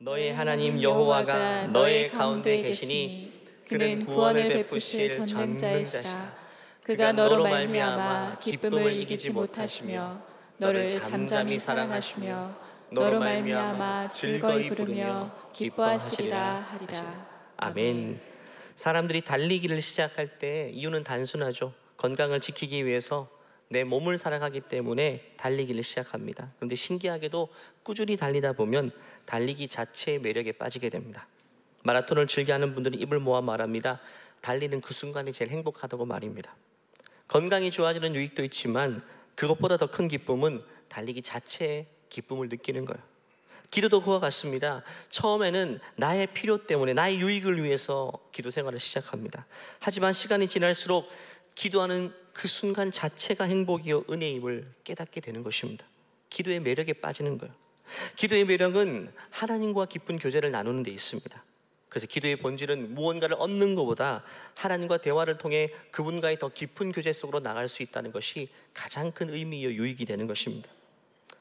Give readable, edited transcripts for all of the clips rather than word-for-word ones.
너의 하나님 여호와가 너의 가운데 계시니 그는 구원을 베푸실 전능자이시라. 그가 너로 말미암아 기쁨을 이기지 못하시며 너를 잠잠히 사랑하시며 너로 말미암아 즐거이 부르며 기뻐하시리라 하리라. 아멘. 사람들이 달리기를 시작할 때 이유는 단순하죠. 건강을 지키기 위해서 내 몸을 사랑하기 때문에 달리기를 시작합니다. 그런데 신기하게도 꾸준히 달리다 보면 달리기 자체의 매력에 빠지게 됩니다. 마라톤을 즐겨하는 분들은 입을 모아 말합니다. 달리는 그 순간이 제일 행복하다고 말입니다. 건강이 좋아지는 유익도 있지만 그것보다 더 큰 기쁨은 달리기 자체의 기쁨을 느끼는 거예요. 기도도 그와 같습니다. 처음에는 나의 필요 때문에 나의 유익을 위해서 기도 생활을 시작합니다. 하지만 시간이 지날수록 기도하는 그 순간 자체가 행복이요 은혜임을 깨닫게 되는 것입니다. 기도의 매력에 빠지는 거예요. 기도의 매력은 하나님과 깊은 교제를 나누는 데 있습니다. 그래서 기도의 본질은 무언가를 얻는 것보다 하나님과 대화를 통해 그분과의 더 깊은 교제 속으로 나갈 수 있다는 것이 가장 큰 의미이요 유익이 되는 것입니다.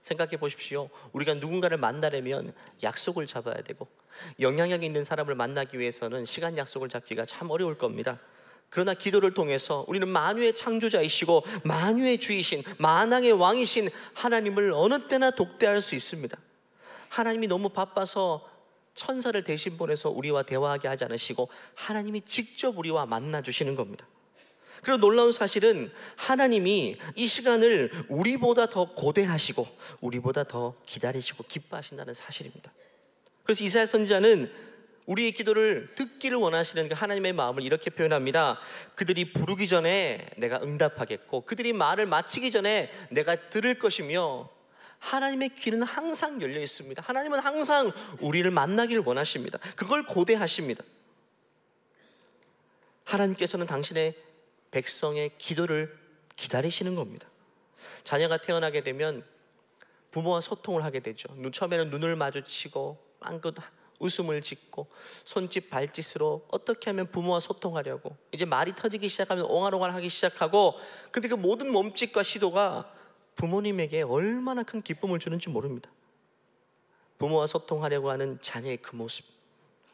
생각해 보십시오. 우리가 누군가를 만나려면 약속을 잡아야 되고 영향력 있는 사람을 만나기 위해서는 시간 약속을 잡기가 참 어려울 겁니다. 그러나 기도를 통해서 우리는 만유의 창조자이시고 만유의 주이신 만왕의 왕이신 하나님을 어느 때나 독대할 수 있습니다. 하나님이 너무 바빠서 천사를 대신 보내서 우리와 대화하게 하지 않으시고 하나님이 직접 우리와 만나 주시는 겁니다. 그리고 놀라운 사실은 하나님이 이 시간을 우리보다 더 고대하시고 우리보다 더 기다리시고 기뻐하신다는 사실입니다. 그래서 이사야 선지자는 우리의 기도를 듣기를 원하시는 그 하나님의 마음을 이렇게 표현합니다. 그들이 부르기 전에 내가 응답하겠고 그들이 말을 마치기 전에 내가 들을 것이며, 하나님의 귀는 항상 열려 있습니다. 하나님은 항상 우리를 만나기를 원하십니다. 그걸 고대하십니다. 하나님께서는 당신의 백성의 기도를 기다리시는 겁니다. 자녀가 태어나게 되면 부모와 소통을 하게 되죠. 처음에는 눈을 마주치고 빵긋 웃음을 짓고 손짓 발짓으로 어떻게 하면 부모와 소통하려고 이제 말이 터지기 시작하면 옹알옹알 하기 시작하고, 근데 그 모든 몸짓과 시도가 부모님에게 얼마나 큰 기쁨을 주는지 모릅니다. 부모와 소통하려고 하는 자녀의 그 모습,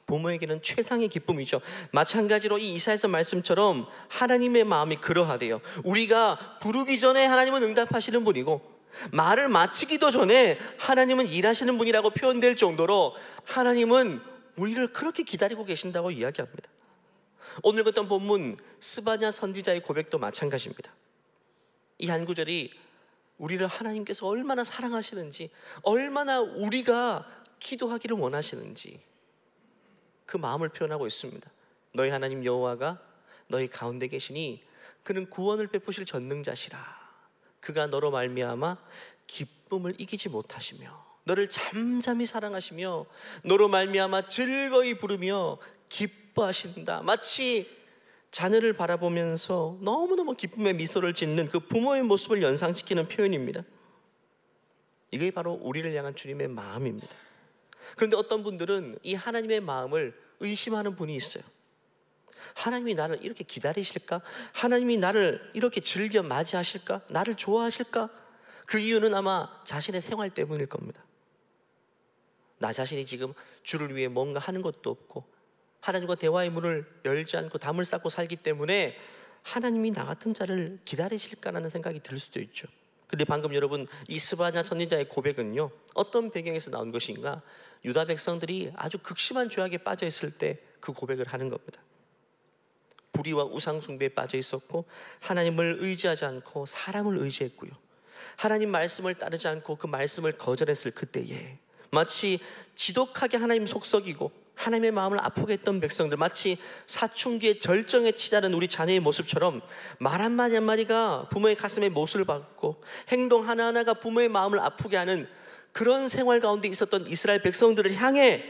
부모에게는 최상의 기쁨이죠. 마찬가지로 이 이사야서 말씀처럼 하나님의 마음이 그러하대요. 우리가 부르기 전에 하나님은 응답하시는 분이고 말을 마치기도 전에 하나님은 일하시는 분이라고 표현될 정도로 하나님은 우리를 그렇게 기다리고 계신다고 이야기합니다. 오늘 봤던 본문 스바냐 선지자의 고백도 마찬가지입니다. 이 한 구절이 우리를 하나님께서 얼마나 사랑하시는지, 얼마나 우리가 기도하기를 원하시는지 그 마음을 표현하고 있습니다. 너희 하나님 여호와가 너희 가운데 계시니 그는 구원을 베푸실 전능자시라. 그가 너로 말미암아 기쁨을 이기지 못하시며 너를 잠잠히 사랑하시며 너로 말미암아 즐거이 부르며 기뻐하신다. 마치 자녀를 바라보면서 너무너무 기쁨의 미소를 짓는 그 부모의 모습을 연상시키는 표현입니다. 이게 바로 우리를 향한 주님의 마음입니다. 그런데 어떤 분들은 이 하나님의 마음을 의심하는 분이 있어요. 하나님이 나를 이렇게 기다리실까? 하나님이 나를 이렇게 즐겨 맞이하실까? 나를 좋아하실까? 그 이유는 아마 자신의 생활 때문일 겁니다. 나 자신이 지금 주를 위해 뭔가 하는 것도 없고 하나님과 대화의 문을 열지 않고 담을 쌓고 살기 때문에 하나님이 나 같은 자를 기다리실까라는 생각이 들 수도 있죠. 근데 방금 여러분 이 스바냐 선지자의 고백은요, 어떤 배경에서 나온 것인가? 유다 백성들이 아주 극심한 죄악에 빠져 있을 때 그 고백을 하는 겁니다. 불의와 우상 숭배에 빠져 있었고 하나님을 의지하지 않고 사람을 의지했고요, 하나님 말씀을 따르지 않고 그 말씀을 거절했을 그때에 마치 지독하게 하나님 속썩이고 하나님의 마음을 아프게 했던 백성들, 마치 사춘기의 절정에 치달은 우리 자녀의 모습처럼 말 한마디 한마디가 부모의 가슴에 못을 박고 행동 하나하나가 부모의 마음을 아프게 하는 그런 생활 가운데 있었던 이스라엘 백성들을 향해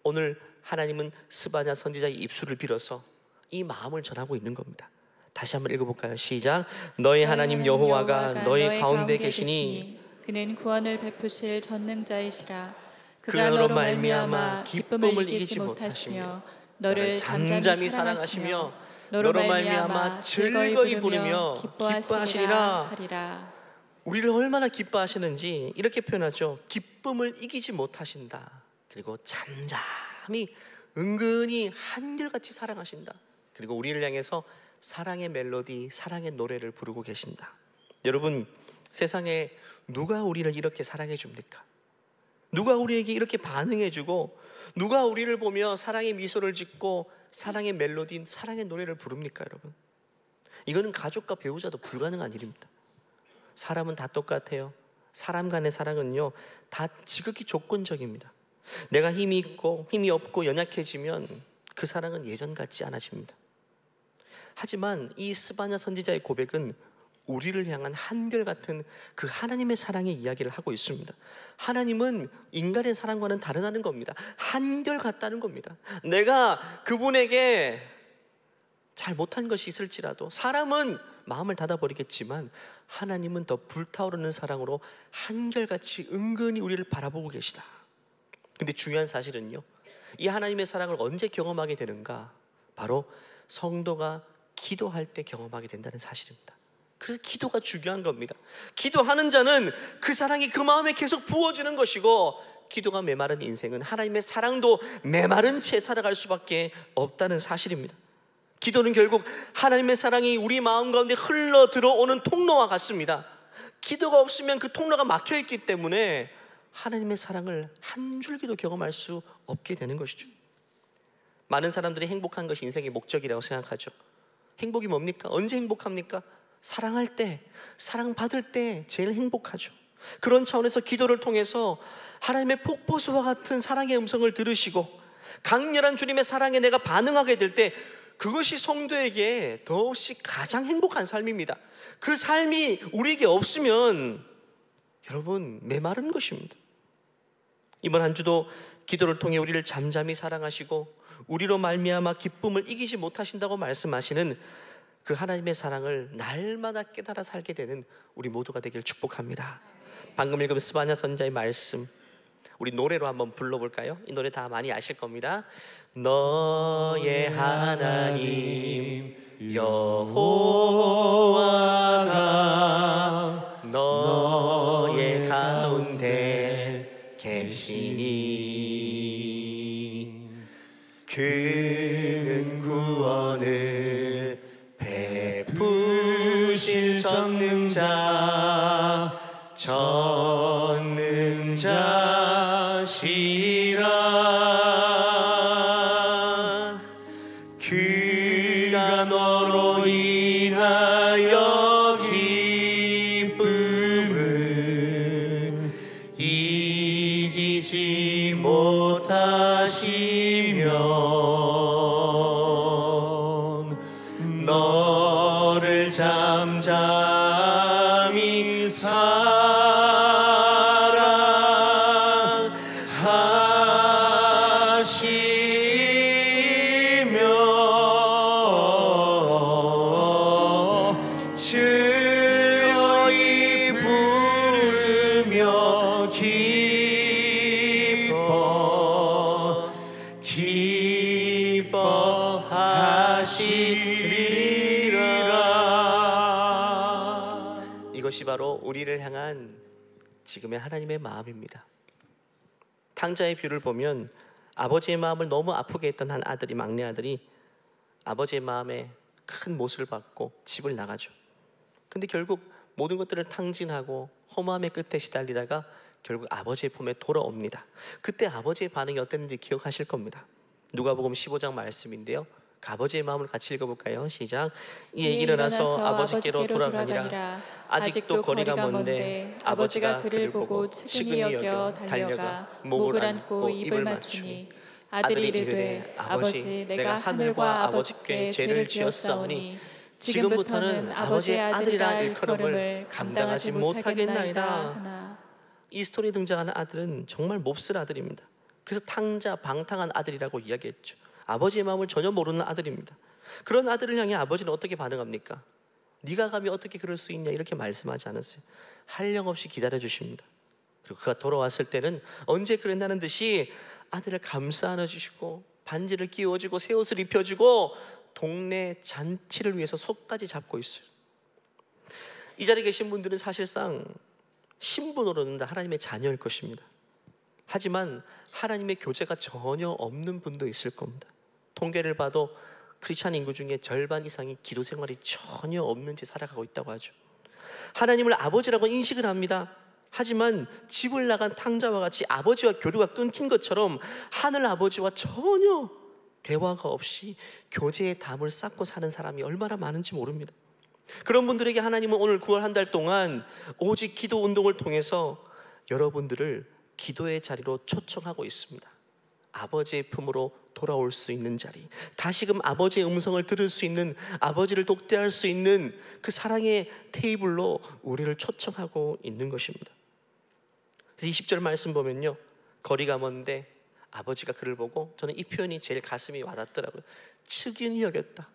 오늘 하나님은 스바냐 선지자의 입술을 빌어서 이 마음을 전하고 있는 겁니다. 다시 한번 읽어볼까요? 시작. 너희 하나님 여호와가 너희 가운데 계시니 그는 구원을 베푸실 전능자이시라. 그가 너로 말미암아 기쁨을 이기지 못하시며 너를 잠잠히 사랑하시며 너로 말미암아 즐거이 부르며 기뻐하시리라 하리라. 우리를 얼마나 기뻐하시는지 이렇게 표현하죠. 기쁨을 이기지 못하신다. 그리고 잠잠히 은근히 한결같이 사랑하신다. 그리고 우리를 향해서 사랑의 멜로디, 사랑의 노래를 부르고 계신다. 여러분, 세상에 누가 우리를 이렇게 사랑해 줍니까? 누가 우리에게 이렇게 반응해 주고, 누가 우리를 보며 사랑의 미소를 짓고 사랑의 멜로디, 사랑의 노래를 부릅니까? 여러분, 이거는 가족과 배우자도 불가능한 일입니다. 사람은 다 똑같아요. 사람 간의 사랑은요, 다 지극히 조건적입니다. 내가 힘이 있고 힘이 없고 연약해지면 그 사랑은 예전 같지 않아집니다. 하지만 이 스바냐 선지자의 고백은 우리를 향한 한결같은 그 하나님의 사랑의 이야기를 하고 있습니다. 하나님은 인간의 사랑과는 다르다는 겁니다. 한결같다는 겁니다. 내가 그분에게 잘 못한 것이 있을지라도, 사람은 마음을 닫아버리겠지만 하나님은 더 불타오르는 사랑으로 한결같이 은근히 우리를 바라보고 계시다. 근데 중요한 사실은요, 이 하나님의 사랑을 언제 경험하게 되는가? 바로 성도가 기도할 때 경험하게 된다는 사실입니다. 그래서 기도가 중요한 겁니다. 기도하는 자는 그 사랑이 그 마음에 계속 부어지는 것이고, 기도가 메마른 인생은 하나님의 사랑도 메마른 채 살아갈 수밖에 없다는 사실입니다. 기도는 결국 하나님의 사랑이 우리 마음 가운데 흘러 들어오는 통로와 같습니다. 기도가 없으면 그 통로가 막혀 있기 때문에 하나님의 사랑을 한 줄기도 경험할 수 없게 되는 것이죠. 많은 사람들이 행복한 것이 인생의 목적이라고 생각하죠. 행복이 뭡니까? 언제 행복합니까? 사랑할 때, 사랑받을 때 제일 행복하죠. 그런 차원에서 기도를 통해서 하나님의 폭포수와 같은 사랑의 음성을 들으시고 강렬한 주님의 사랑에 내가 반응하게 될 때, 그것이 성도에게 더없이 가장 행복한 삶입니다. 그 삶이 우리에게 없으면 여러분 메마른 것입니다. 이번 한 주도 기도를 통해 우리를 잠잠히 사랑하시고 우리로 말미암아 기쁨을 이기지 못하신다고 말씀하시는 그 하나님의 사랑을 날마다 깨달아 살게 되는 우리 모두가 되길 축복합니다. 방금 읽은 스바냐 선지자의 말씀, 우리 노래로 한번 불러볼까요? 이 노래 다 많이 아실 겁니다. 너의 하나님 여호와가 너의 가운데 계시니 그는 구원을 베푸실 전능자시라. 그가 너로 인하여 기쁨을 이기지 못하시면 너를 잠잠히 즐거이 부르며 기뻐하시리라. 이것이 바로 우리를 향한 지금의 하나님의 마음입니다. 탕자의 뷰를 보면 아버지의 마음을 너무 아프게 했던 한 아들이, 막내 아들이 아버지의 마음에 큰 못을 받고 집을 나가죠. 근데 결국 모든 것들을 탕진하고 허무함의 끝에 시달리다가 결국 아버지의 품에 돌아옵니다. 그때 아버지의 반응이 어땠는지 기억하실 겁니다. 누가복음 15장 말씀인데요, 아버지의 마음을 같이 읽어볼까요? 시작. 이에 일어나서 아버지께로 돌아가니라. 아직도 거리가 먼데 아버지가 그를 보고 측은히 여겨 달려가 목을 안고 입을 맞추니 아들이 이르되 아버지, 내가 하늘과 아버지께 죄를 지었사오니 지금부터는 아버지의 아들이라 일컬음을 감당하지 못하겠나이다 하나. 이 스토리에 등장하는 아들은 정말 몹쓸 아들입니다. 그래서 탕자, 방탕한 아들이라고 이야기했죠. 아버지의 마음을 전혀 모르는 아들입니다. 그런 아들을 향해 아버지는 어떻게 반응합니까? 네가 감히 어떻게 그럴 수 있냐, 이렇게 말씀하지 않았어요. 한량없이 기다려 주십니다. 그리고 그가 돌아왔을 때는 언제 그랬나는 듯이 아들을 감싸 안아주시고 반지를 끼워주고 새 옷을 입혀주고 동네 잔치를 위해서 손까지 잡고 있어요. 이 자리에 계신 분들은 사실상 신분으로는 다 하나님의 자녀일 것입니다. 하지만 하나님의 교제가 전혀 없는 분도 있을 겁니다. 통계를 봐도 크리스찬 인구 중에 절반 이상이 기도 생활이 전혀 없는 채 살아가고 있다고 하죠. 하나님을 아버지라고 인식을 합니다. 하지만 집을 나간 탕자와 같이 아버지와 교류가 끊긴 것처럼 하늘 아버지와 전혀 대화가 없이 교제의 담을 쌓고 사는 사람이 얼마나 많은지 모릅니다. 그런 분들에게 하나님은 오늘 9월 한 달 동안 오직 기도 운동을 통해서 여러분들을 기도의 자리로 초청하고 있습니다. 아버지의 품으로 돌아올 수 있는 자리, 다시금 아버지의 음성을 들을 수 있는, 아버지를 독대할 수 있는 그 사랑의 테이블로 우리를 초청하고 있는 것입니다. 그래서 20절 말씀 보면요, 거리가 먼데 아버지가 그를 보고, 저는 이 표현이 제일 가슴이 와닿더라고요. 측은히 여겼다.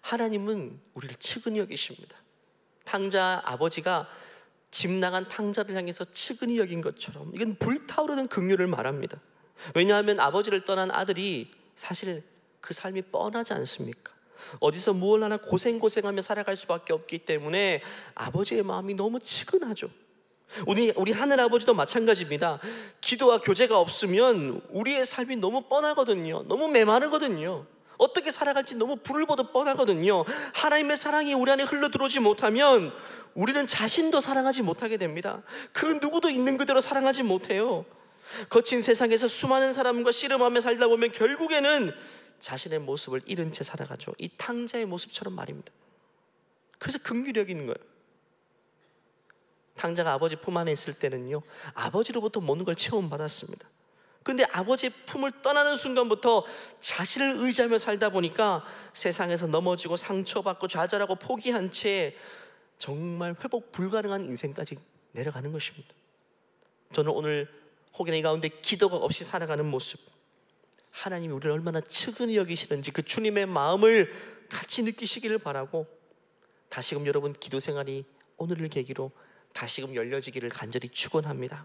하나님은 우리를 측은히 여기십니다. 탕자 아버지가 집 나간 탕자를 향해서 측은히 여긴 것처럼 이건 불타오르는 긍휼을 말합니다. 왜냐하면 아버지를 떠난 아들이 사실 그 삶이 뻔하지 않습니까? 어디서 무얼 하나 고생하며 살아갈 수밖에 없기 때문에 아버지의 마음이 너무 측은하죠. 우리 하늘 아버지도 마찬가지입니다. 기도와 교제가 없으면 우리의 삶이 너무 뻔하거든요. 너무 메마르거든요. 어떻게 살아갈지 너무 불을 보듯 뻔하거든요. 하나님의 사랑이 우리 안에 흘러들어오지 못하면 우리는 자신도 사랑하지 못하게 됩니다. 그 누구도 있는 그대로 사랑하지 못해요. 거친 세상에서 수많은 사람과 씨름하며 살다 보면 결국에는 자신의 모습을 잃은 채 살아가죠. 이 탕자의 모습처럼 말입니다. 그래서 긍휼히 여기는 거예요. 탕자가 아버지 품 안에 있을 때는요, 아버지로부터 모든 걸 체험받았습니다. 근데 아버지의 품을 떠나는 순간부터 자신을 의지하며 살다 보니까 세상에서 넘어지고 상처받고 좌절하고 포기한 채 정말 회복 불가능한 인생까지 내려가는 것입니다. 저는 오늘 혹여나 이 가운데 기도가 없이 살아가는 모습, 하나님이 우리를 얼마나 측은히 여기시는지 그 주님의 마음을 같이 느끼시기를 바라고, 다시금 여러분 기도 생활이 오늘을 계기로 다시금 열려지기를 간절히 축원합니다.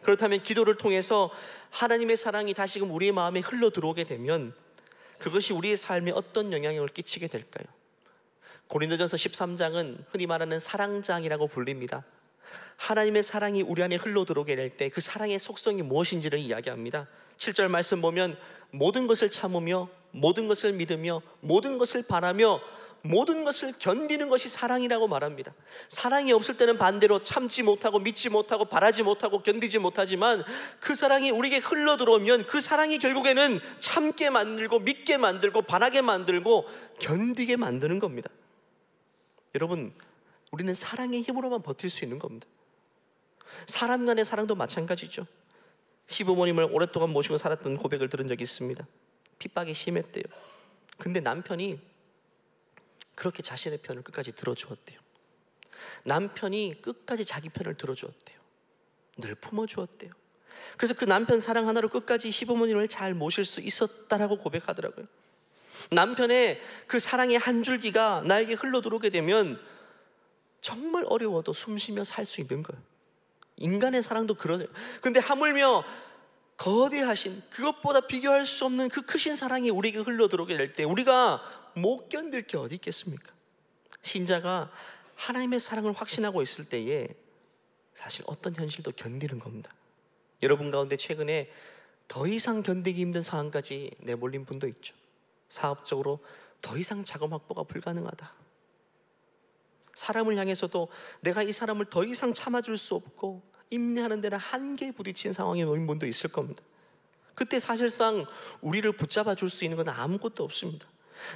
그렇다면 기도를 통해서 하나님의 사랑이 다시금 우리의 마음에 흘러 들어오게 되면 그것이 우리의 삶에 어떤 영향을 끼치게 될까요? 고린도전서 13장은 흔히 말하는 사랑장이라고 불립니다. 하나님의 사랑이 우리 안에 흘러 들어오게 될 때 그 사랑의 속성이 무엇인지를 이야기합니다. 7절 말씀 보면 모든 것을 참으며 모든 것을 믿으며 모든 것을 바라며 모든 것을 견디는 것이 사랑이라고 말합니다. 사랑이 없을 때는 반대로 참지 못하고 믿지 못하고 바라지 못하고 견디지 못하지만 그 사랑이 우리에게 흘러 들어오면 그 사랑이 결국에는 참게 만들고 믿게 만들고 바라게 만들고 견디게 만드는 겁니다. 여러분, 우리는 사랑의 힘으로만 버틸 수 있는 겁니다. 사람 간의 사랑도 마찬가지죠. 시부모님을 오랫동안 모시고 살았던 고백을 들은 적이 있습니다. 핍박이 심했대요. 근데 남편이 그렇게 자신의 편을 끝까지 들어주었대요. 남편이 끝까지 자기 편을 들어주었대요. 늘 품어주었대요. 그래서 그 남편 사랑 하나로 끝까지 시부모님을 잘 모실 수 있었다라고 고백하더라고요. 남편의 그 사랑의 한 줄기가 나에게 흘러들어오게 되면 정말 어려워도 숨쉬며 살 수 있는 거예요. 인간의 사랑도 그러죠. 근데 하물며 거대하신, 그것보다 비교할 수 없는 그 크신 사랑이 우리에게 흘러들어오게 될 때 우리가 못 견딜 게 어디 있겠습니까? 신자가 하나님의 사랑을 확신하고 있을 때에 사실 어떤 현실도 견디는 겁니다. 여러분 가운데 최근에 더 이상 견디기 힘든 상황까지 내몰린 분도 있죠. 사업적으로 더 이상 자금 확보가 불가능하다. 사람을 향해서도 내가 이 사람을 더 이상 참아줄 수 없고 인내하는 데는 한계에 부딪힌 상황에 놓인 분도 있을 겁니다. 그때 사실상 우리를 붙잡아 줄 수 있는 건 아무것도 없습니다.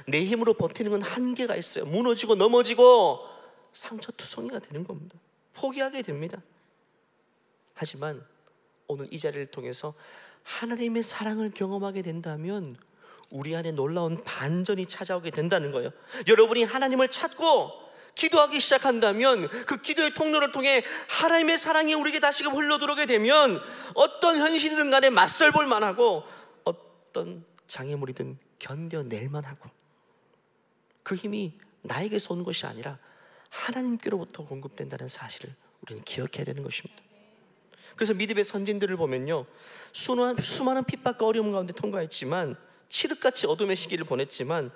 내 힘으로 버티는 건 한계가 있어요. 무너지고 넘어지고 상처투성이가 되는 겁니다. 포기하게 됩니다. 하지만 오늘 이 자리를 통해서 하나님의 사랑을 경험하게 된다면 우리 안에 놀라운 반전이 찾아오게 된다는 거예요. 여러분이 하나님을 찾고 기도하기 시작한다면 그 기도의 통로를 통해 하나님의 사랑이 우리에게 다시금 흘러들어오게 되면 어떤 현실이든 간에 맞설볼 만하고 어떤 장애물이든 견뎌낼 만하고, 그 힘이 나에게서 오는 것이 아니라 하나님께로부터 공급된다는 사실을 우리는 기억해야 되는 것입니다. 그래서 믿음의 선진들을 보면요, 수많은 핍박과 어려움 가운데 통과했지만 칠흑같이 어둠의 시기를 보냈지만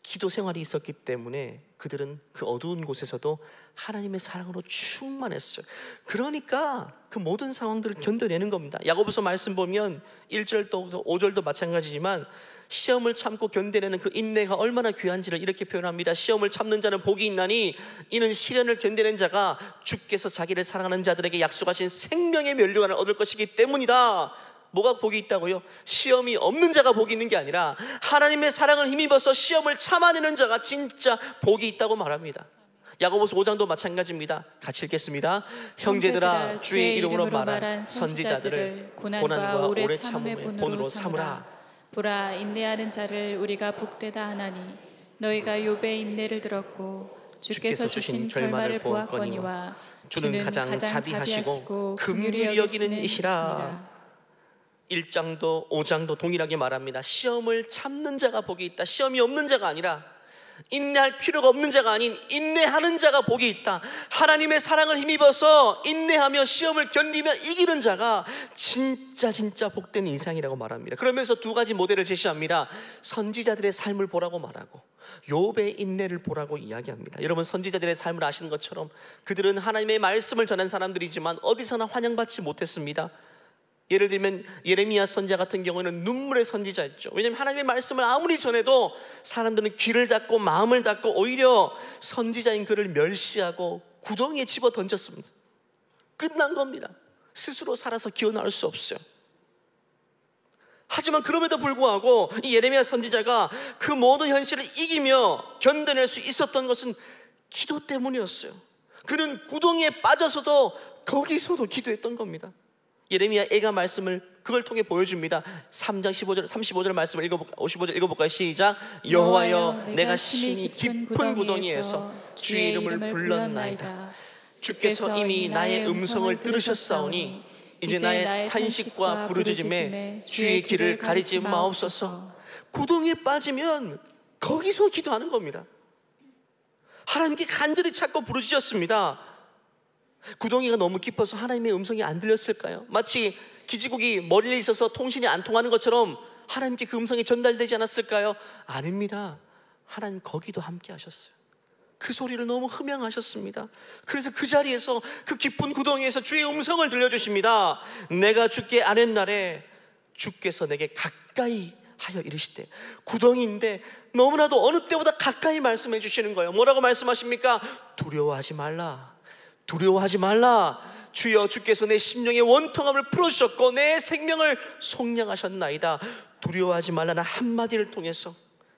기도 생활이 있었기 때문에 그들은 그 어두운 곳에서도 하나님의 사랑으로 충만했어요. 그러니까 그 모든 상황들을 견뎌내는 겁니다. 야고보서 말씀 보면 1절도 5절도 마찬가지지만 시험을 참고 견뎌내는 그 인내가 얼마나 귀한지를 이렇게 표현합니다. 시험을 참는 자는 복이 있나니 이는 시련을 견뎌낸 자가 주께서 자기를 사랑하는 자들에게 약속하신 생명의 면류관을 얻을 것이기 때문이다. 뭐가 복이 있다고요? 시험이 없는 자가 복이 있는 게 아니라 하나님의 사랑을 힘입어서 시험을 참아내는 자가 진짜 복이 있다고 말합니다. 야고보서 5장도 마찬가지입니다. 같이 읽겠습니다. 형제들아, 주의 이름으로 말한 선지자들을 고난과 오래 참음의 본으로 삼으라. 보라, 인내하는 자를 우리가 복되다 하나니 너희가 욥의 인내를 들었고 주께서 주신 결말을 보았거니와 주는 가장 자비하시고 긍휼히 여기는 이시라. 1장도 5장도 동일하게 말합니다. 시험을 참는 자가 복이 있다. 시험이 없는 자가 아니라 인내할 필요가 없는 자가 아닌 인내하는 자가 복이 있다. 하나님의 사랑을 힘입어서 인내하며 시험을 견디며 이기는 자가 진짜 복된 인생이라고 말합니다. 그러면서 두 가지 모델을 제시합니다. 선지자들의 삶을 보라고 말하고 욥의 인내를 보라고 이야기합니다. 여러분, 선지자들의 삶을 아시는 것처럼 그들은 하나님의 말씀을 전한 사람들이지만 어디서나 환영받지 못했습니다. 예를 들면 예레미야 선지자 같은 경우는 눈물의 선지자였죠. 왜냐하면 하나님의 말씀을 아무리 전해도 사람들은 귀를 닫고 마음을 닫고 오히려 선지자인 그를 멸시하고 구덩이에 집어 던졌습니다. 끝난 겁니다. 스스로 살아서 기어나올 수 없어요. 하지만 그럼에도 불구하고 이 예레미야 선지자가 그 모든 현실을 이기며 견뎌낼 수 있었던 것은 기도 때문이었어요. 그는 구덩이에 빠져서도 거기서도 기도했던 겁니다. 예레미야 애가 말씀을 그걸 통해 보여줍니다. 3장 15절 35절 말씀을 55절 읽어볼까요? 시작. 여호와여, 내가 심히 깊은 구덩이에서 주의 이름을 불렀나이다. 주께서 이미 나의 음성을 들으셨사오니 이제 나의 탄식과 부르짖음에 주의 길을 가리지 마옵소서. 구덩이에 빠지면 거기서 기도하는 겁니다. 하나님께 간절히 찾고 부르짖었습니다. 구덩이가 너무 깊어서 하나님의 음성이 안 들렸을까요? 마치 기지국이 멀리 있어서 통신이 안 통하는 것처럼 하나님께 그 음성이 전달되지 않았을까요? 아닙니다. 하나님 거기도 함께 하셨어요. 그 소리를 너무 흠양하셨습니다. 그래서 그 자리에서 그 깊은 구덩이에서 주의 음성을 들려주십니다. 내가 주께 아뢰날에 주께서 내게 가까이 하여 이르시되. 구덩이인데 너무나도 어느 때보다 가까이 말씀해 주시는 거예요. 뭐라고 말씀하십니까? 두려워하지 말라. 두려워하지 말라. 주여, 주께서 내 심령의 원통함을 풀어주셨고 내 생명을 속량하셨나이다. 두려워하지 말라는 한마디를 통해서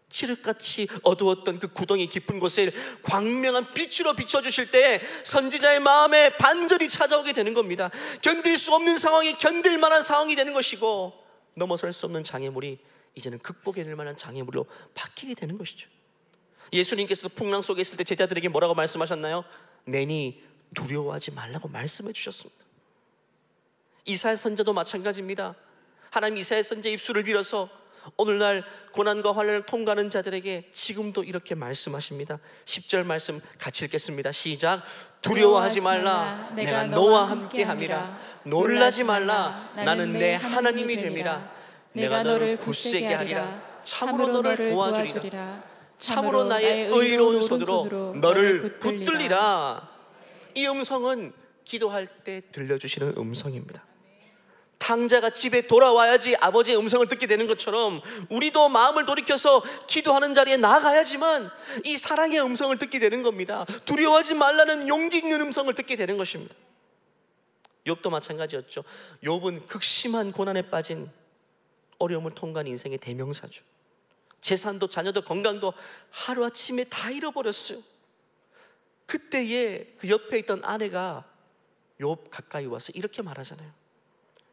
칠흑같이 어두웠던 그 구덩이 깊은 곳을 광명한 빛으로 비춰주실 때 선지자의 마음에 반절이 찾아오게 되는 겁니다. 견딜 수 없는 상황이 견딜 만한 상황이 되는 것이고 넘어설 수 없는 장애물이 이제는 극복해낼 만한 장애물로 바뀌게 되는 것이죠. 예수님께서도 풍랑 속에 있을 때 제자들에게 뭐라고 말씀하셨나요? 내니 두려워하지 말라고 말씀해 주셨습니다. 이사야 선지자도 마찬가지입니다. 하나님 이사야 선지자의 입술을 빌어서 오늘날 고난과 환난을 통과하는 자들에게 지금도 이렇게 말씀하십니다. 10절 말씀 같이 읽겠습니다. 시작. 두려워하지 말라. 내가 너와 함께함이라. 놀라지 말라. 나는 내 하나님이 됨이라. 내가 너를 굳세게 하리라. 참으로 너를 도와주리라. 참으로 나의 의로운 손으로 너를 붙들리라. 이 음성은 기도할 때 들려주시는 음성입니다. 탕자가 집에 돌아와야지 아버지의 음성을 듣게 되는 것처럼 우리도 마음을 돌이켜서 기도하는 자리에 나가야지만 이 사랑의 음성을 듣게 되는 겁니다. 두려워하지 말라는 용기 있는 음성을 듣게 되는 것입니다. 욥도 마찬가지였죠. 욥은 극심한 고난에 빠진 어려움을 통과한 인생의 대명사죠. 재산도 자녀도 건강도 하루아침에 다 잃어버렸어요. 그때에 그 옆에 있던 아내가 욥 가까이 와서 이렇게 말하잖아요.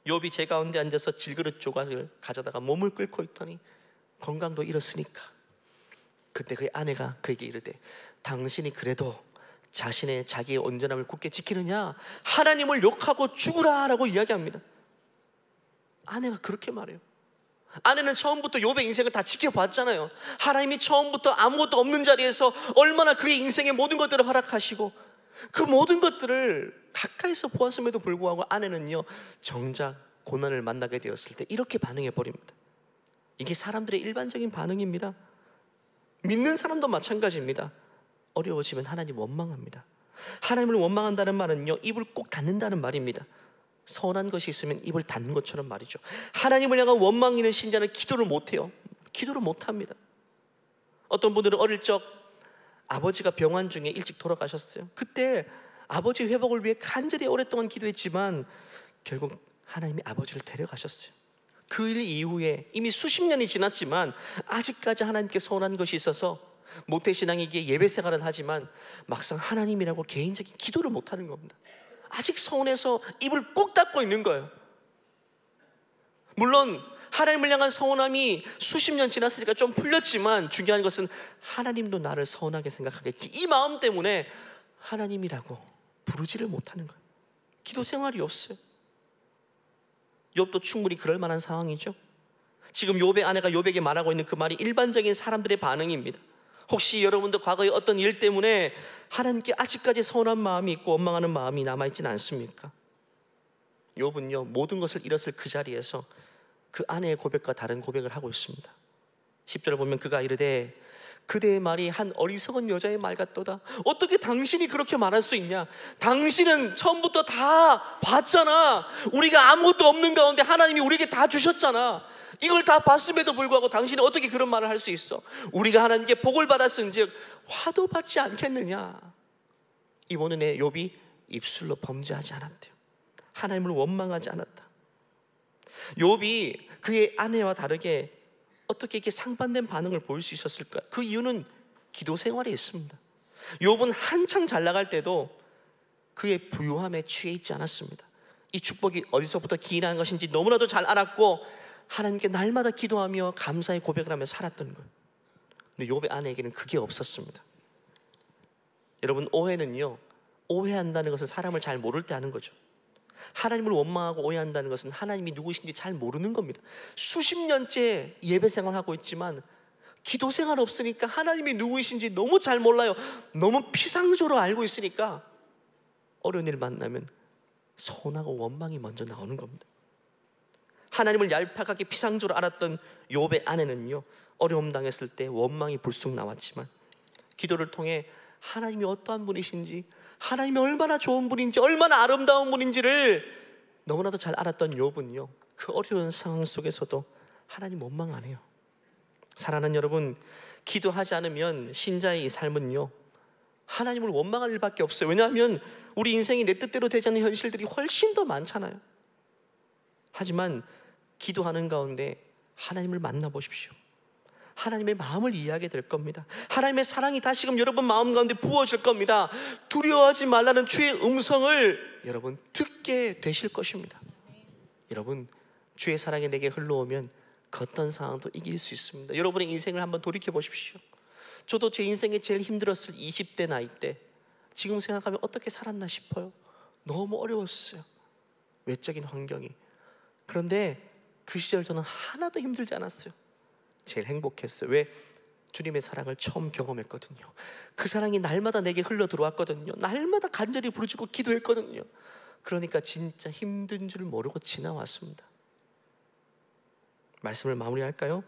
욥이 제 가운데 앉아서 질그릇 조각을 가져다가 몸을 끓고 있더니 건강도 잃었으니까. 그때 그 아내가 그에게 이르되 당신이 그래도 자기의 온전함을 굳게 지키느냐? 하나님을 욕하고 죽으라 라고 이야기합니다. 아내가 그렇게 말해요. 아내는 처음부터 욥의 인생을 다 지켜봤잖아요. 하나님이 처음부터 아무것도 없는 자리에서 얼마나 그의 인생의 모든 것들을 허락하시고 그 모든 것들을 가까이서 보았음에도 불구하고 아내는요, 정작 고난을 만나게 되었을 때 이렇게 반응해 버립니다. 이게 사람들의 일반적인 반응입니다. 믿는 사람도 마찬가지입니다. 어려워지면 하나님 원망합니다. 하나님을 원망한다는 말은요, 입을 꼭 닫는다는 말입니다. 선한 것이 있으면 입을 닫는 것처럼 말이죠. 하나님을 향한 원망이 있는 신자는 기도를 못해요. 기도를 못합니다. 어떤 분들은 어릴 적 아버지가 병환 중에 일찍 돌아가셨어요. 그때 아버지 회복을 위해 간절히 오랫동안 기도했지만 결국 하나님이 아버지를 데려가셨어요. 그 일 이후에 이미 수십 년이 지났지만 아직까지 하나님께 서운한 것이 있어서 모태신앙이기에 예배 생활은 하지만 막상 하나님이라고 개인적인 기도를 못하는 겁니다. 아직 서운해서 입을 꼭 닫고 있는 거예요. 물론 하나님을 향한 서운함이 수십 년 지났으니까 좀 풀렸지만 중요한 것은 하나님도 나를 서운하게 생각하겠지, 이 마음 때문에 하나님이라고 부르지를 못하는 거예요. 기도 생활이 없어요. 욥도 충분히 그럴 만한 상황이죠. 지금 욥의 아내가 욥에게 말하고 있는 그 말이 일반적인 사람들의 반응입니다. 혹시 여러분도 과거에 어떤 일 때문에 하나님께 아직까지 서운한 마음이 있고 원망하는 마음이 남아있지는 않습니까? 욥은요, 모든 것을 잃었을 그 자리에서 그 아내의 고백과 다른 고백을 하고 있습니다. 10절을 보면 그가 이르되 그대의 말이 한 어리석은 여자의 말 같도다. 어떻게 당신이 그렇게 말할 수 있냐? 당신은 처음부터 다 봤잖아. 우리가 아무것도 없는 가운데 하나님이 우리에게 다 주셨잖아. 이걸 다 봤음에도 불구하고 당신은 어떻게 그런 말을 할 수 있어? 우리가 하나님께 복을 받았은즉 화도 받지 않겠느냐? 이번에 욥이 입술로 범죄하지 않았대요. 하나님을 원망하지 않았다. 욥이 그의 아내와 다르게 어떻게 이렇게 상반된 반응을 보일 수 있었을까? 그 이유는 기도 생활에 있습니다. 욥은 한창 잘 나갈 때도 그의 부유함에 취해 있지 않았습니다. 이 축복이 어디서부터 기인한 것인지 너무나도 잘 알았고 하나님께 날마다 기도하며 감사의 고백을 하며 살았던 거예요. 근데 욥의 아내에게는 그게 없었습니다. 여러분, 오해는요, 오해한다는 것은 사람을 잘 모를 때 하는 거죠. 하나님을 원망하고 오해한다는 것은 하나님이 누구신지 잘 모르는 겁니다. 수십 년째 예배 생활하고 있지만 기도 생활 없으니까 하나님이 누구이신지 너무 잘 몰라요. 너무 피상적으로 알고 있으니까 어려운 일 만나면 서운하고 원망이 먼저 나오는 겁니다. 하나님을 얄팍하게 피상적으로 알았던 욥의 아내는요, 어려움 당했을 때 원망이 불쑥 나왔지만 기도를 통해 하나님이 어떠한 분이신지, 하나님이 얼마나 좋은 분인지, 얼마나 아름다운 분인지를 너무나도 잘 알았던 욥은요, 그 어려운 상황 속에서도 하나님 원망 안 해요. 사랑하는 여러분, 기도하지 않으면 신자의 이 삶은요, 하나님을 원망할 일밖에 없어요. 왜냐하면 우리 인생이 내 뜻대로 되지 않는 현실들이 훨씬 더 많잖아요. 하지만 기도하는 가운데 하나님을 만나보십시오. 하나님의 마음을 이해하게 될 겁니다. 하나님의 사랑이 다시금 여러분 마음 가운데 부어질 겁니다. 두려워하지 말라는 주의 음성을 여러분 듣게 되실 것입니다. 여러분, 주의 사랑이 내게 흘러오면 그 어떤 상황도 이길 수 있습니다. 여러분의 인생을 한번 돌이켜 보십시오. 저도 제 인생에 제일 힘들었을 20대 나이 때 지금 생각하면 어떻게 살았나 싶어요. 너무 어려웠어요, 외적인 환경이. 그런데 그 시절 저는 하나도 힘들지 않았어요. 제일 행복했어요. 왜? 주님의 사랑을 처음 경험했거든요. 그 사랑이 날마다 내게 흘러 들어왔거든요. 날마다 간절히 부르짖고 기도했거든요. 그러니까 진짜 힘든 줄 모르고 지나왔습니다. 말씀을 마무리할까요?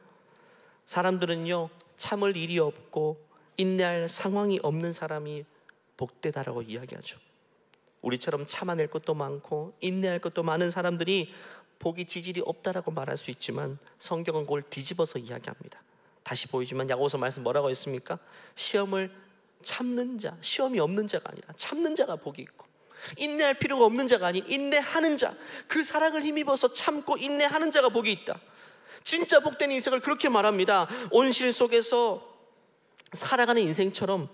사람들은요, 참을 일이 없고 인내할 상황이 없는 사람이 복되다라고 이야기하죠. 우리처럼 참아낼 것도 많고 인내할 것도 많은 사람들이 복이 지질이 없다라고 말할 수 있지만 성경은 그걸 뒤집어서 이야기합니다. 다시 보이지만 야고보서 말씀 뭐라고 했습니까? 시험을 참는 자, 시험이 없는 자가 아니라 참는 자가 복이 있고, 인내할 필요가 없는 자가 아닌 인내하는 자, 그 사랑을 힘입어서 참고 인내하는 자가 복이 있다. 진짜 복된 인생을 그렇게 말합니다. 온실 속에서 살아가는 인생처럼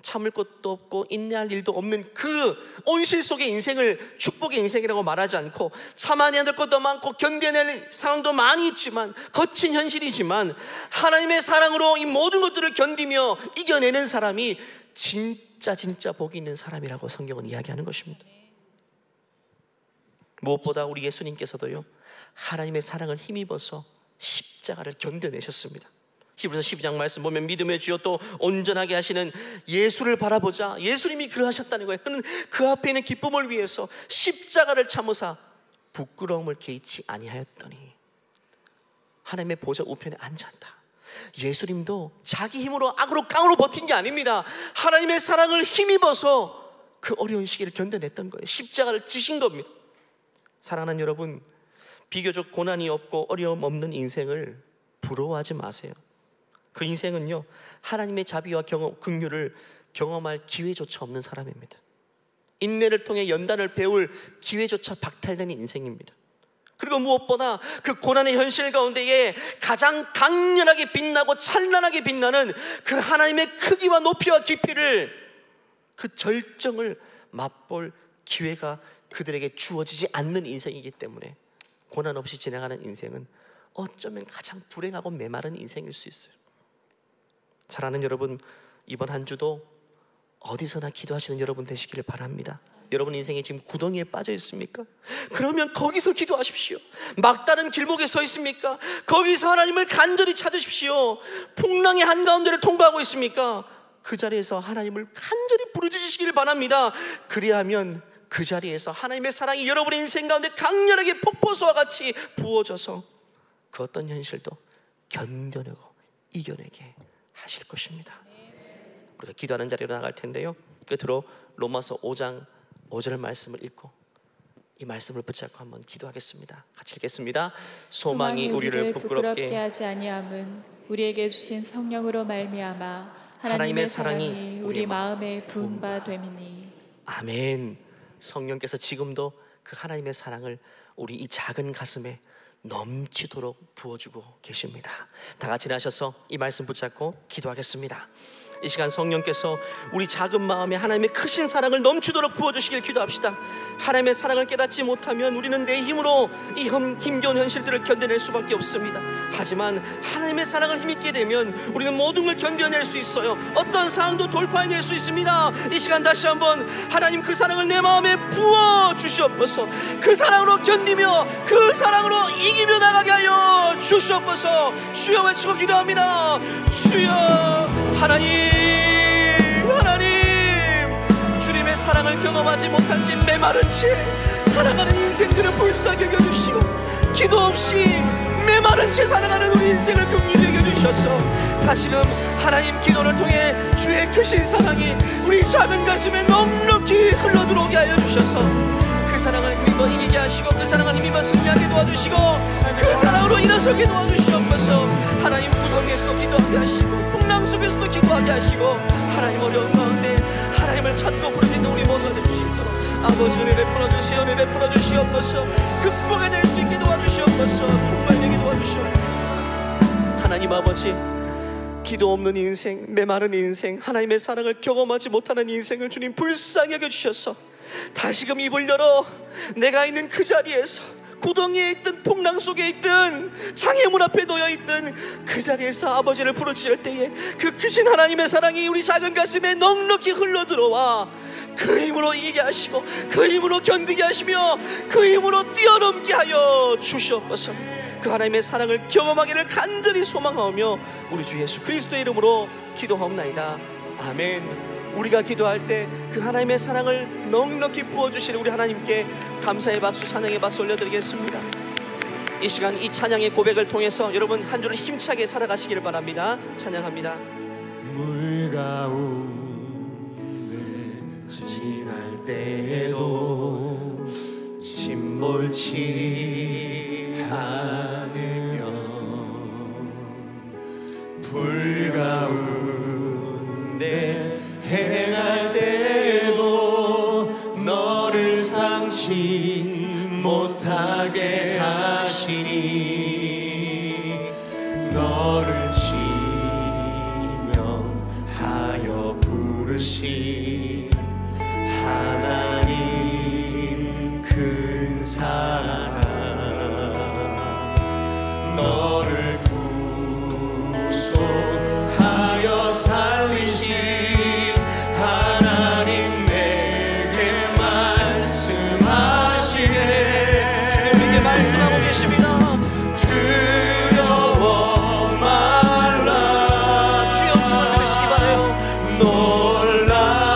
참을 것도 없고 인내할 일도 없는 그 온실 속의 인생을 축복의 인생이라고 말하지 않고, 참아내야 될 것도 많고 견뎌낼 상황도 많이 있지만, 거친 현실이지만 하나님의 사랑으로 이 모든 것들을 견디며 이겨내는 사람이 진짜 복이 있는 사람이라고 성경은 이야기하는 것입니다. 무엇보다 우리 예수님께서도요, 하나님의 사랑을 힘입어서 십자가를 견뎌내셨습니다. 히브리서 12장 말씀 보면 믿음의 주여 또 온전하게 하시는 예수를 바라보자. 예수님이 그러하셨다는 거예요. 그는 그 앞에 있는 기쁨을 위해서 십자가를 참으사 부끄러움을 개의치 아니하였더니 하나님의 보좌 우편에 앉았다. 예수님도 자기 힘으로 악으로 깡으로 버틴 게 아닙니다. 하나님의 사랑을 힘입어서 그 어려운 시기를 견뎌냈던 거예요. 십자가를 지신 겁니다. 사랑하는 여러분, 비교적 고난이 없고 어려움 없는 인생을 부러워하지 마세요. 그 인생은요, 하나님의 자비와 긍휼을 경험할 기회조차 없는 사람입니다. 인내를 통해 연단을 배울 기회조차 박탈된 인생입니다. 그리고 무엇보다 그 고난의 현실 가운데에 가장 강렬하게 빛나고 찬란하게 빛나는 그 하나님의 크기와 높이와 깊이를, 그 절정을 맛볼 기회가 그들에게 주어지지 않는 인생이기 때문에 고난 없이 지나가는 인생은 어쩌면 가장 불행하고 메마른 인생일 수 있어요. 사랑하는 여러분, 이번 한 주도 어디서나 기도하시는 여러분 되시기를 바랍니다. 여러분 인생이 지금 구덩이에 빠져 있습니까? 그러면 거기서 기도하십시오. 막다른 길목에 서 있습니까? 거기서 하나님을 간절히 찾으십시오. 풍랑의 한가운데를 통과하고 있습니까? 그 자리에서 하나님을 간절히 부르짖으시기를 바랍니다. 그리하면 그 자리에서 하나님의 사랑이 여러분의 인생 가운데 강렬하게 폭포수와 같이 부어져서 그 어떤 현실도 견뎌내고 이겨내게 하실 것입니다. 우리가 기도하는 자리로 나갈 텐데요, 끝으로 로마서 5장 5절 말씀을 읽고 이 말씀을 붙잡고 한번 기도하겠습니다. 같이 읽겠습니다. 소망이 우리를 부끄럽게 하지 아니함은 우리에게 주신 성령으로 말미암아 하나님의 사랑이 우리 마음에 부은 바 됨이니. 아멘. 성령께서 지금도 그 하나님의 사랑을 우리 이 작은 가슴에 넘치도록 부어주고 계십니다. 다 같이 나셔서 이 말씀 붙잡고 기도하겠습니다. 이 시간 성령께서 우리 작은 마음에 하나님의 크신 사랑을 넘치도록 부어주시길 기도합시다. 하나님의 사랑을 깨닫지 못하면 우리는 내 힘으로 이 힘겨운 현실들을 견뎌낼 수밖에 없습니다. 하지만 하나님의 사랑을 힘있게 되면 우리는 모든 걸 견뎌낼 수 있어요. 어떤 상황도 돌파해낼 수 있습니다. 이 시간 다시 한번 하나님 그 사랑을 내 마음에 부어주시옵소서. 그 사랑으로 견디며 그 사랑으로 이기며 나가게 하여 주시옵소서. 주여 외치고 기도합니다. 주여. 하나님, 주님의 사랑을 경험하지 못한 채 메마른 채 살아가는 인생들을 불쌍히 여겨주시고, 기도 없이 메마른 채 살아가는 우리 인생을 긍휼히 여겨주셔서 다시금 하나님 기도를 통해 주의 크신 사랑이 우리 작은 가슴에 넉넉히 흘러들어오게 하여 주셔서 그 사랑을 힘입어 이기게 하시고, 그 사랑을 힘입어 승리하게 도와주시고, 그 사랑으로 일어서게 도와주시옵소서. 하나님 구덩이에서도 기도하게 하시고, 풍랑 속에서도 기도하게 하시고, 하나님 어려운 가운데 하나님을 찾고 부르짖는 우리 모두가 될 수 있도록 아버지 은혜 베풀어 주시오. 은혜 베풀어 주시옵소서. 극복해낼 수 있게 도와주시옵소서. 풍만되게 도와주시옵소서. 하나님 아버지, 기도 없는 인생, 메마른 인생, 하나님의 사랑을 경험하지 못하는 인생을 주님 불쌍히 여겨주셔서 다시금 입을 열어 내가 있는 그 자리에서, 구덩이에 있든 풍랑 속에 있든 장애물 앞에 놓여 있든 그 자리에서 아버지를 부르짖을 때에 그 크신 하나님의 사랑이 우리 작은 가슴에 넉넉히 흘러들어와 그 힘으로 이기게 하시고, 그 힘으로 견디게 하시며, 그 힘으로 뛰어넘게 하여 주시옵소서. 그 하나님의 사랑을 경험하기를 간절히 소망하며 우리 주 예수 그리스도의 이름으로 기도하옵나이다. 아멘. 우리가 기도할 때 그 하나님의 사랑을 넉넉히 부어주시는 우리 하나님께 감사의 박수, 찬양의 박수 올려드리겠습니다. 이 시간 이 찬양의 고백을 통해서 여러분 한 주를 힘차게 살아가시기를 바랍니다. 찬양합니다. 물 가운데 지날 때에도 침몰치 않으면 불 가운데 행할 때에도 너를 상치 못하게 하시니, 너를 지명하여 부르신 하나님 큰 사랑, 너를 구속하여 살리신 하나님 내게 말씀하시네. 주님에게 말씀하고 계십니다. 두려워 말라. 주의 음성을 들으시기 바라요. 놀라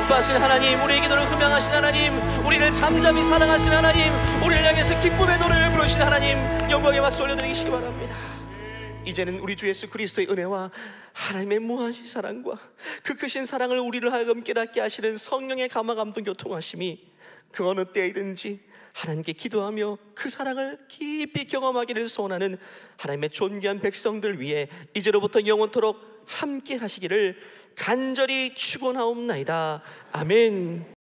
기뻐하신 하나님, 우리의 기도를 흠양하신 하나님, 우리를 잠잠히 사랑하신 하나님, 우리를 향해서 기쁨의 노래를 부르신 하나님, 영광의 박수 올려드리시기 바랍니다. 이제는 우리 주 예수 그리스도의 은혜와 하나님의 무한히 사랑과 그 크신 사랑을 우리를 하여금 깨닫게 하시는 성령의 감화 감동 교통하심이 그 어느 때이든지 하나님께 기도하며 그 사랑을 깊이 경험하기를 소원하는 하나님의 존귀한 백성들 위해 이제로부터 영원토록 함께 하시기를 간절히 축원하옵나이다. 아멘.